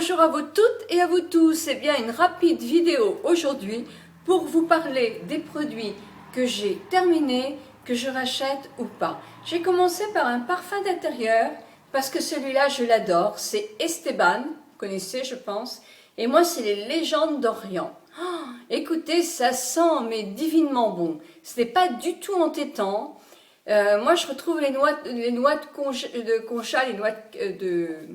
Bonjour à vous toutes et à vous tous, c'est bien une rapide vidéo aujourd'hui pour vous parler des produits que j'ai terminés, que je rachète ou pas. J'ai commencé par un parfum d'intérieur parce que celui-là je l'adore, c'est Esteban, vous connaissez je pense, et moi c'est les Légendes d'Orient. Oh, écoutez, ça sent mais divinement bon, ce n'est pas du tout entêtant. Moi je retrouve les noix de concha, les noix de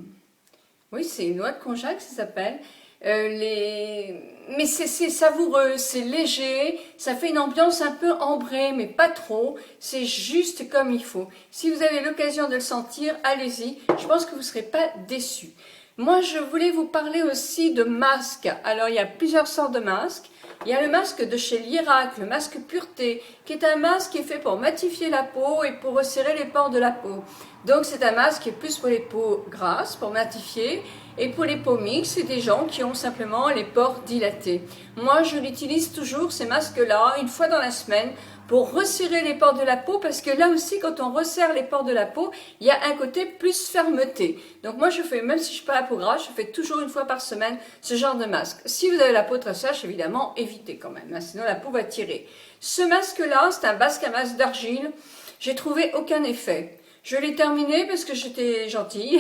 oui, c'est une noix de konjac, ça s'appelle. Mais c'est savoureux, c'est léger, ça fait une ambiance un peu ambrée, mais pas trop. C'est juste comme il faut. Si vous avez l'occasion de le sentir, allez-y. Je pense que vous ne serez pas déçus. Moi, je voulais vous parler aussi de masques. Alors, il y a plusieurs sortes de masques. Il y a le masque de chez Lirac, le masque Pureté, qui est un masque qui est fait pour matifier la peau et pour resserrer les pores de la peau. Donc c'est un masque qui est plus pour les peaux grasses, pour matifier, et pour les peaux mixtes, c'est des gens qui ont simplement les pores dilatés. Moi je l'utilise toujours, ces masques-là, une fois dans la semaine, pour resserrer les pores de la peau, parce que là aussi, quand on resserre les pores de la peau, il y a un côté plus fermeté. Donc moi je fais, même si je suis pas la peau grasse, je fais toujours une fois par semaine ce genre de masque. Si vous avez la peau très sèche, évidemment, évitez quand même, hein, sinon la peau va tirer. Ce masque-là, c'est un masque à masque d'argile, j'ai trouvé aucun effet. Je l'ai terminé parce que j'étais gentille,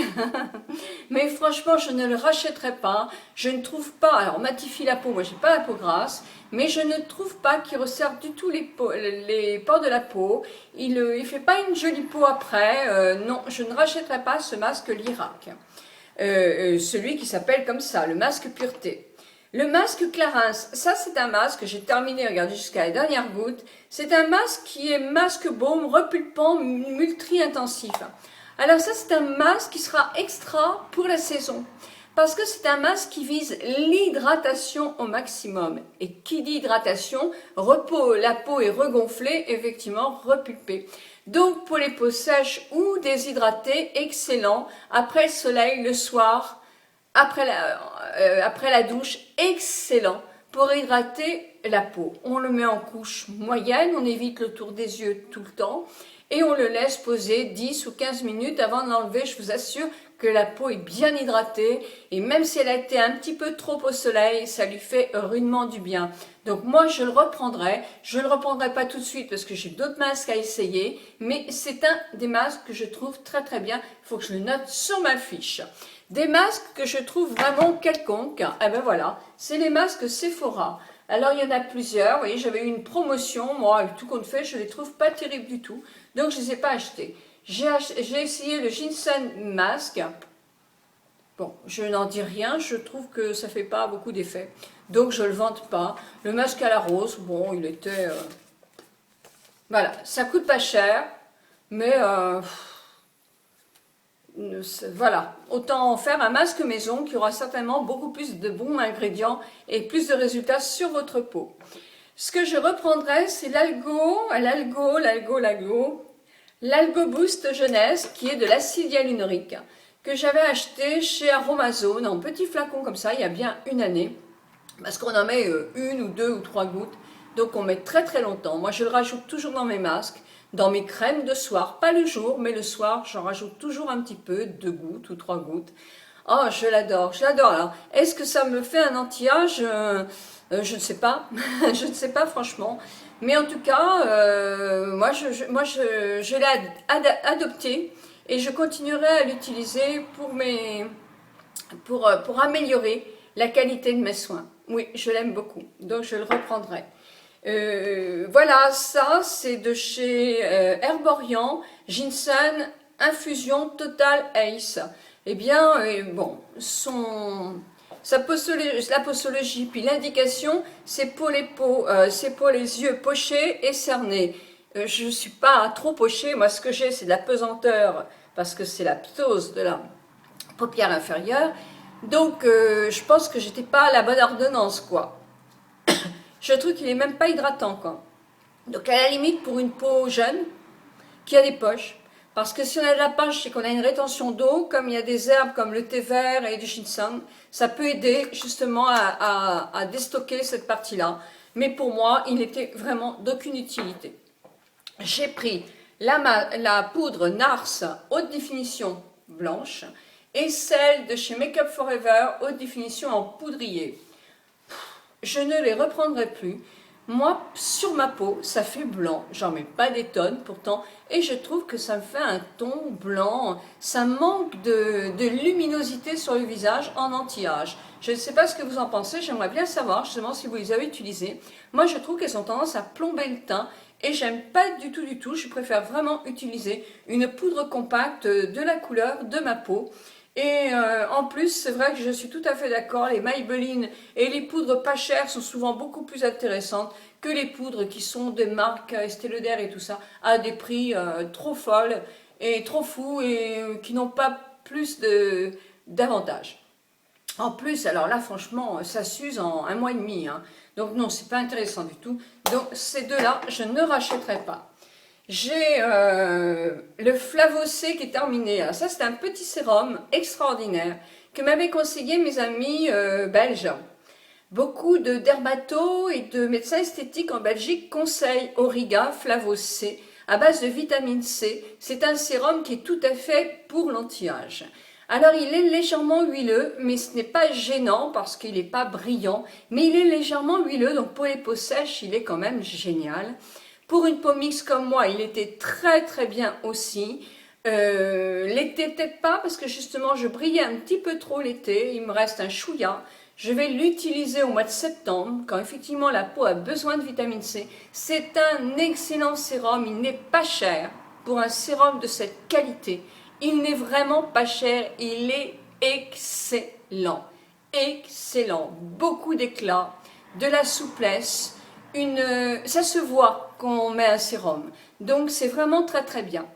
mais franchement je ne le rachèterai pas, je ne trouve pas, alors matifie la peau, moi j'ai pas la peau grasse, mais je ne trouve pas qu'il resserre du tout les pores de la peau, il fait pas une jolie peau après, non, je ne rachèterai pas ce masque Lirac, celui qui s'appelle comme ça, le masque Pureté. Le masque Clarins, ça c'est un masque que j'ai terminé, regardez jusqu'à la dernière goutte. C'est un masque qui est masque baume repulpant multi-intensif. Alors ça c'est un masque qui sera extra pour la saison. Parce que c'est un masque qui vise l'hydratation au maximum. Et qui dit hydratation, la peau est regonflée, effectivement repulpée. Donc pour les peaux sèches ou déshydratées, excellent. Après le soleil, le soir, après la douche, excellent pour hydrater la peau. On le met en couche moyenne, on évite le tour des yeux tout le temps et on le laisse poser 10 ou 15 minutes avant de l'enlever. Je vous assure que la peau est bien hydratée et même si elle a été un petit peu trop au soleil, ça lui fait rudement du bien. Donc moi je le reprendrai pas tout de suite parce que j'ai d'autres masques à essayer, mais c'est un des masques que je trouve très très bien. Il faut que je le note sur ma fiche. Des masques que je trouve vraiment quelconques, eh ben voilà, c'est les masques Sephora. Alors il y en a plusieurs, vous voyez, j'avais eu une promotion, moi, avec tout compte fait, je les trouve pas terribles du tout, donc je les ai pas achetés. J'ai essayé le ginseng mask, bon, je n'en dis rien, je trouve que ça fait pas beaucoup d'effet, donc je le vante pas. Le masque à la rose, bon, il était... Voilà, ça coûte pas cher, mais... Voilà, autant en faire un masque maison qui aura certainement beaucoup plus de bons ingrédients et plus de résultats sur votre peau. Ce que je reprendrai, c'est l'Algo Boost Jeunesse, qui est de l'acide hyaluronique, que j'avais acheté chez Aromazone en petits flacons comme ça, il y a bien une année, parce qu'on en met une ou deux ou trois gouttes, donc on met très très longtemps. Moi je le rajoute toujours dans mes masques, dans mes crèmes de soir, pas le jour, mais le soir, j'en rajoute toujours un petit peu, 2 gouttes ou 3 gouttes. Oh, je l'adore, je l'adore. Alors, est-ce que ça me fait un anti-âge je ne sais pas, je ne sais pas franchement. Mais en tout cas, moi je l'ai adopté et je continuerai à l'utiliser pour améliorer la qualité de mes soins. Oui, je l'aime beaucoup, donc je le reprendrai. Voilà, ça c'est de chez Herborian, Ginseng Infusion Total Ace. Eh bien, bon, la posologie, puis l'indication, c'est pour les peaux, c'est pour les yeux pochés et cernés. Je ne suis pas trop pochée, moi ce que j'ai c'est de la pesanteur, parce que c'est la ptose de la paupière inférieure. Donc je pense que j'étais pas à la bonne ordonnance, quoi. Je trouve qu'il n'est même pas hydratant, quoi. Donc à la limite, pour une peau jeune, qui a des poches, parce que si on a de la poche et qu'on a une rétention d'eau, comme il y a des herbes comme le thé vert et du ginseng, ça peut aider justement à déstocker cette partie-là. Mais pour moi, il n'était vraiment d'aucune utilité. J'ai pris la poudre NARS haute définition blanche et celle de chez Make Up Forever, haute définition en poudrier. Je ne les reprendrai plus. Moi, sur ma peau, ça fait blanc. J'en mets pas des tonnes pourtant. Et je trouve que ça me fait un ton blanc. Ça manque de luminosité sur le visage en anti-âge. Je ne sais pas ce que vous en pensez. J'aimerais bien savoir justement si vous les avez utilisées. Moi, je trouve qu'elles ont tendance à plomber le teint. Et j'aime pas du tout. Je préfère vraiment utiliser une poudre compacte de la couleur de ma peau. Et en plus, c'est vrai que je suis tout à fait d'accord, les Maybelline et les poudres pas chères sont souvent beaucoup plus intéressantes que les poudres qui sont de marque Estée Lauder et tout ça, à des prix trop folles et trop fous et qui n'ont pas plus d'avantages. En plus, alors là, franchement, ça s'use en un mois et demi. Hein. Donc non, c'est pas intéressant du tout. Donc ces deux-là, je ne rachèterai pas. J'ai le Flavocé qui est terminé. Alors ça, c'est un petit sérum extraordinaire que m'avaient conseillé mes amis belges. Beaucoup de dermatos et de médecins esthétiques en Belgique conseillent Auriga Flavocé à base de vitamine C. C'est un sérum qui est tout à fait pour l'anti-âge. Alors il est légèrement huileux, mais ce n'est pas gênant parce qu'il n'est pas brillant. Mais il est légèrement huileux, donc pour les peaux sèches, il est quand même génial. Pour une peau mixte comme moi, il était très bien aussi. L'été peut-être pas parce que justement je brillais un petit peu trop l'été, il me reste un chouïa. Je vais l'utiliser au mois de septembre quand effectivement la peau a besoin de vitamine C. C'est un excellent sérum, il n'est pas cher pour un sérum de cette qualité. Il n'est vraiment pas cher, il est excellent. Excellent, beaucoup d'éclat, de la souplesse. Ça se voit quand on met un sérum. Donc c'est vraiment très bien.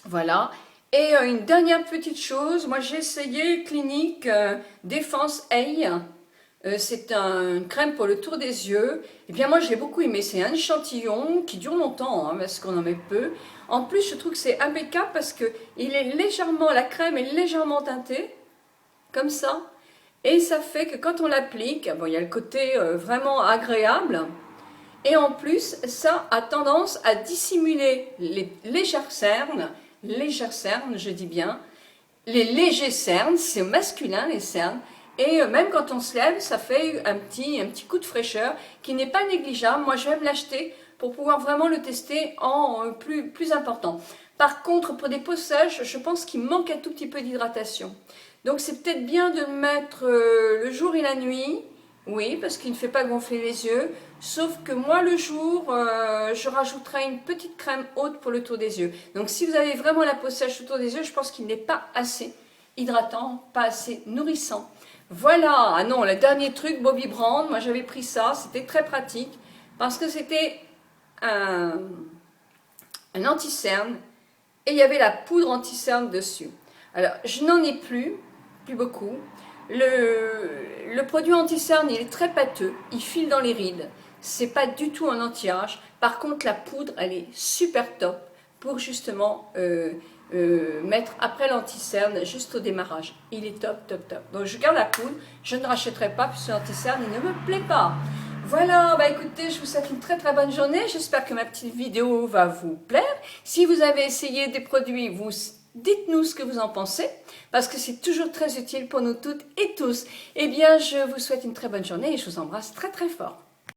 Voilà. Et une dernière petite chose, moi j'ai essayé Clinique Défense A. C'est une crème pour le tour des yeux. Et bien moi j'ai beaucoup aimé. C'est un échantillon qui dure longtemps hein, parce qu'on en met peu. En plus je trouve que c'est impeccable parce que la crème est légèrement teintée, comme ça. Et ça fait que quand on l'applique, bon, il y a le côté vraiment agréable. Et en plus, ça a tendance à dissimuler les légères cernes, je dis bien, les légers cernes, c'est masculin les cernes, et même quand on se lève, ça fait un petit coup de fraîcheur qui n'est pas négligeable. Moi, je vais me l'acheter pour pouvoir vraiment le tester en plus important. Par contre, pour des peaux sèches, je pense qu'il manque un tout petit peu d'hydratation. Donc, c'est peut-être bien de le mettre le jour et la nuit. Oui, parce qu'il ne fait pas gonfler les yeux. Sauf que moi, le jour, je rajouterai une petite crème haute pour le tour des yeux. Donc, si vous avez vraiment la peau sèche autour des yeux, je pense qu'il n'est pas assez hydratant, pas assez nourrissant. Voilà. Ah non, le dernier truc, Bobbi Brown. Moi, j'avais pris ça. C'était très pratique parce que c'était un anti-cerne et il y avait la poudre anti-cerne dessus. Alors, je n'en ai plus beaucoup. Le produit anti-cerne, il est très pâteux, il file dans les rides. C'est pas du tout un anti-âge. Par contre, la poudre, elle est super top pour justement mettre après l'anti-cerne juste au démarrage. Il est top. Donc je garde la poudre, je ne rachèterai pas puisque l'anti-cerne, il ne me plaît pas. Voilà, bah écoutez, je vous souhaite une très bonne journée. J'espère que ma petite vidéo va vous plaire. Si vous avez essayé des produits, dites-nous ce que vous en pensez, parce que c'est toujours très utile pour nous toutes et tous. Eh bien, je vous souhaite une très bonne journée et je vous embrasse très fort.